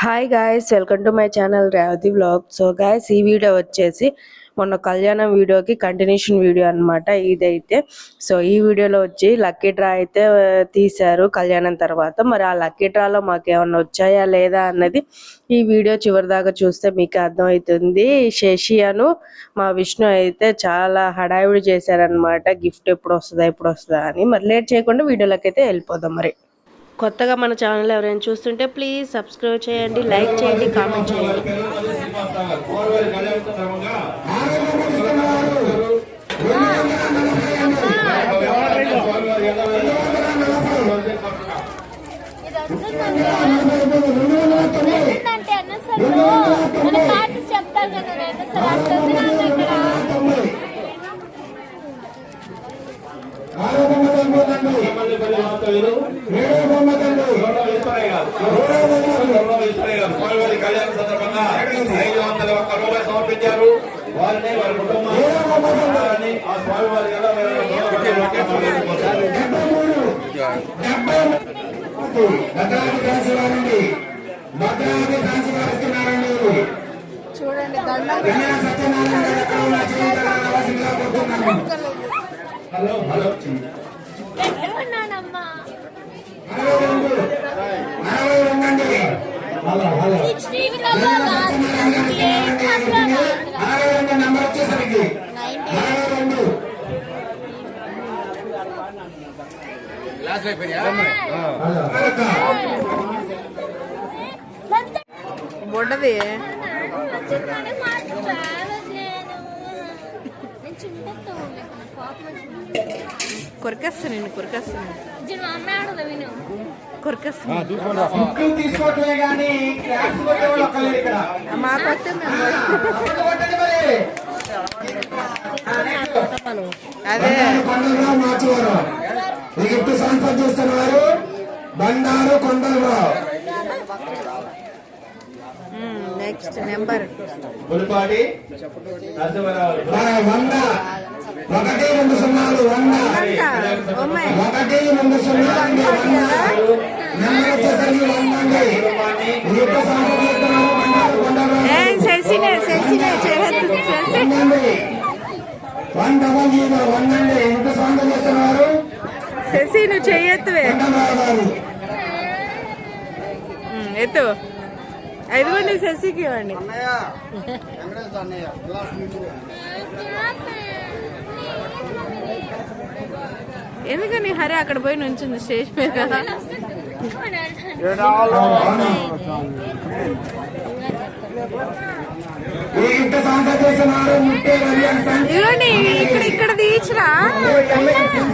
Hi guys, welcome to my channel Revathi vlog. So guys, ఈ video వచ్చేసి మొన్న కళ్యాణం వీడియోకి కంటిన్యూషన్ వీడియో అనమాట ఇదైతే. సో ఈ వీడియోలో వచ్చి లక్కీ డ్రా అయితే తీశారు కళ్యాణం తర్వాత. మరి ఆ లక్కీ డ్రాలో మాకు ఏమన్నా వచ్చాయా లేదా అన్నది ఈ వీడియో చివరి దాకా చూస్తే మీకు అర్థమవుతుంది. శశి అను మా విష్ణు అయితే చాలా హడావిడి చేశారనమాట, గిఫ్ట్ ఎప్పుడు వస్తుందా అని. మరి లేట్ చేయకుండా వీడియోలోకి అయితే వెళ్ళిపోదాం. మరి కొత్తగా మన ఛానల్ ఎవరైనా చూస్తుంటే ప్లీజ్ సబ్స్క్రైబ్ చేయండి, లైక్ చేయండి, కామెంట్ చేయండి. కళ్యాణ సందర్భంగా 501 రూపాయలు సమర్పించారు. వారిని వారి కుటుంబాన్ని ఆ స్వామి వారి చూడండి. హలో హలో నెంబర్ వచ్చేసరికి బొడ్డది కొరికేస్తాను, నేను కొరికేస్తాను. తీసుకోవట్లే కానీ మాకొస్తే అదే గిఫ్ట్ స్పాన్సర్ చేస్తున్న వారు బండారు కొండలరావు. నెక్స్ట్ నెంబర్ 1 2 0 శశి నువ్వు చెయ్యొత్తువే ఎత్తు. ఇదిగోండి శశికి ఇవ్వండి. ఎందుకని హరి అక్కడ పోయి నుంచింది స్టేజ్ మీద. ఇదిగోండి ఇక్కడ తీయించరా,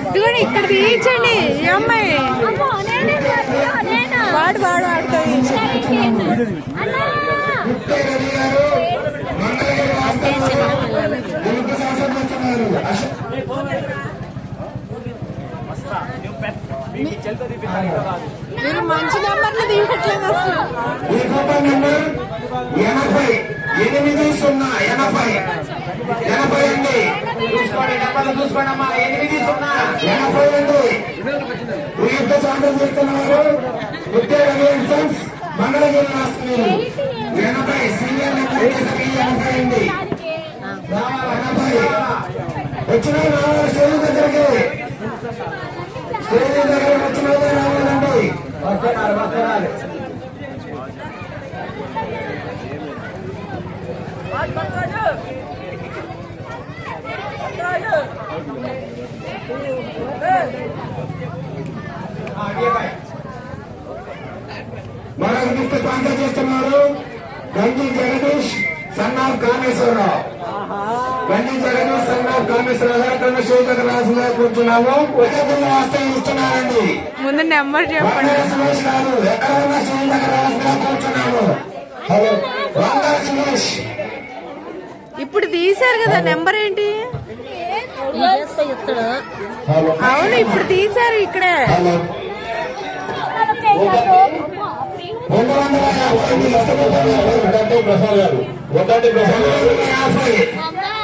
ఇదిగోండి ఇక్కడ తీయించండి. ఈ అమ్మాయి వాడు ఆడుతూ మీరు మంచి నెంబర్లు తీయట్లేదు అసలు. 80 అండి. చూసుకోండమ్మా, 80 మంగళగిరి రాష్ట్రం 80 సీనియర్ అండి. వచ్చిన స్టేజ్ దగ్గరికి వచ్చిన రావాలండి. మరొక గిఫ్ట్ స్పాన్సర్ చేస్తున్నారు గంజి జగదీష్ సన్ ఆఫ్ కామేశ్వరరావు. గంజి జగదీష్ సన్ ఆఫ్ కామేశ్వరరావు గారు స్టేజ్ దగ్గర రాసులో కూర్చున్నాము. వస్తే ఇస్తున్నారండి. ముందు నెంబర్ చెప్పండి. సురేష్ గారు ఎక్కడ ఉన్న స్టేజ్ దగ్గర రాసులో కూర్చున్నాము. హలో సురేష్. ఇప్పుడు తీశారు కదా, నెంబర్ ఏంటి? అవును, ఇప్పుడు తీశారు ఇక్కడే. 250 ప్రసాద్ గారు,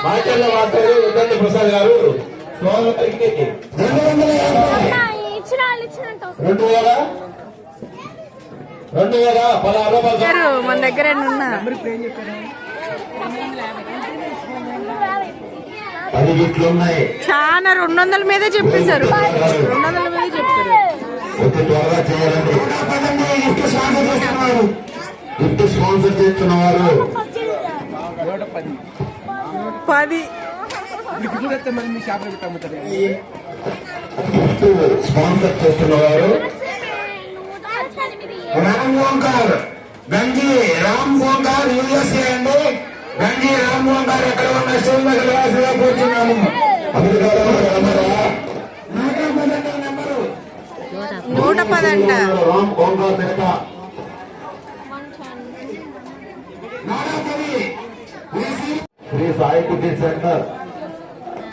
మాచర్ల వాస్తవ్యం ఉద్దండి ప్రసాద్ గారు 250. గారు, మన దగ్గర ఉన్నా 10 గిట్లు ఉన్నాయి. చాలా 200 మీదే చెప్పేశారు. 200 మీదే చెప్పారు. కొంచెం త్వరగా చేయాలండి. గిఫ్ట్ స్పాన్సర్ చేస్తున్నవారు 10. గిఫ్ట్ స్పాన్సర్ చేస్తున్నవారు రామ్ ఓంకార్, గంజి రామ్ ఓంకార్ యూఎస్ఏ అండి. గంజి రామ్ ఓంకార్ ఎక్కడ ఉన్న స్టేజ్ దగ్గర రాసిగా కూర్చున్నాము. 110 అంట. రామ్ ఓంకార్ పేట శ్రీ సాయి టిఫిన్ సెంటర్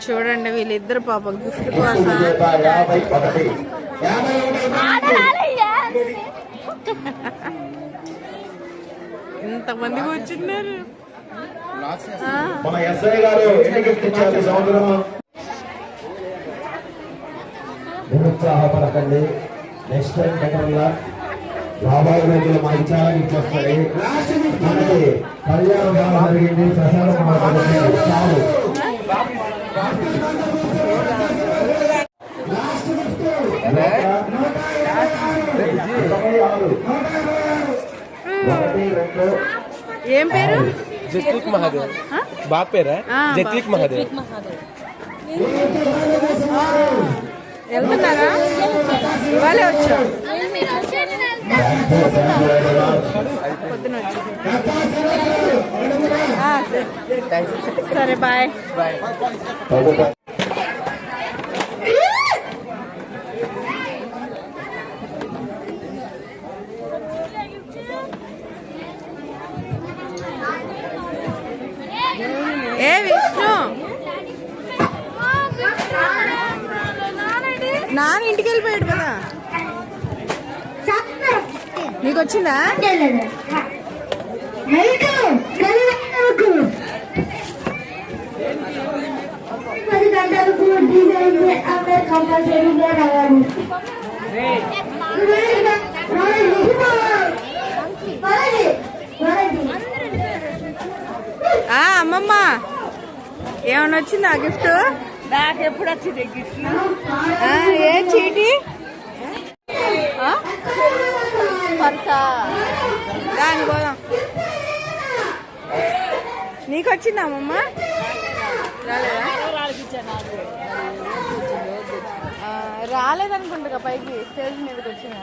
చూడండి వీళ్ళిద్దరు పాప గిఫ్ట్ కోసం 51. ఇంతమంది కూర్చున్నారు. మన ఎస్ఐ గారు ఎన్ని గిఫ్ట్ ఇచ్చారు ఈ సంవత్సరం? నిరుత్సాహపడకండి. నెక్స్ట్ టైం బెటర్ గా రాబోయే రోజులు మాకు చాలా గిఫ్ట్ వస్తాయి. మనకి కళ్యాణం జరిగింది, ప్రసాదం చాలు. ఏం పేరు? జత్విక్ మహాదేవ్. బాబు పేరా? జత్విక్ మహాదేవ్. వెళ్తున్నారా? ఇవాళే వచ్చా, పొద్దున వచ్చా. సరే బాయ్. ఏ విష్ణు, నాన్న ఇంటికి వెళ్ళిపోయాడు కదా. నీకు వచ్చిందా? 10 గంటలకు డిజైన్ అందరు కంపల్సరీగా రావాలి. అమ్మమ్మ ఏమన్నా వచ్చిందా గిఫ్ట్? నాకు ఎప్పుడు వచ్చింది గిఫ్ట్? ఏ చీటి పర్సా? దాని పోదాం. నీకు వచ్చిందా అమ్మమ్మ? రాలేదనుకుంటా. పైకి స్టేజ్ మీదకి వచ్చినా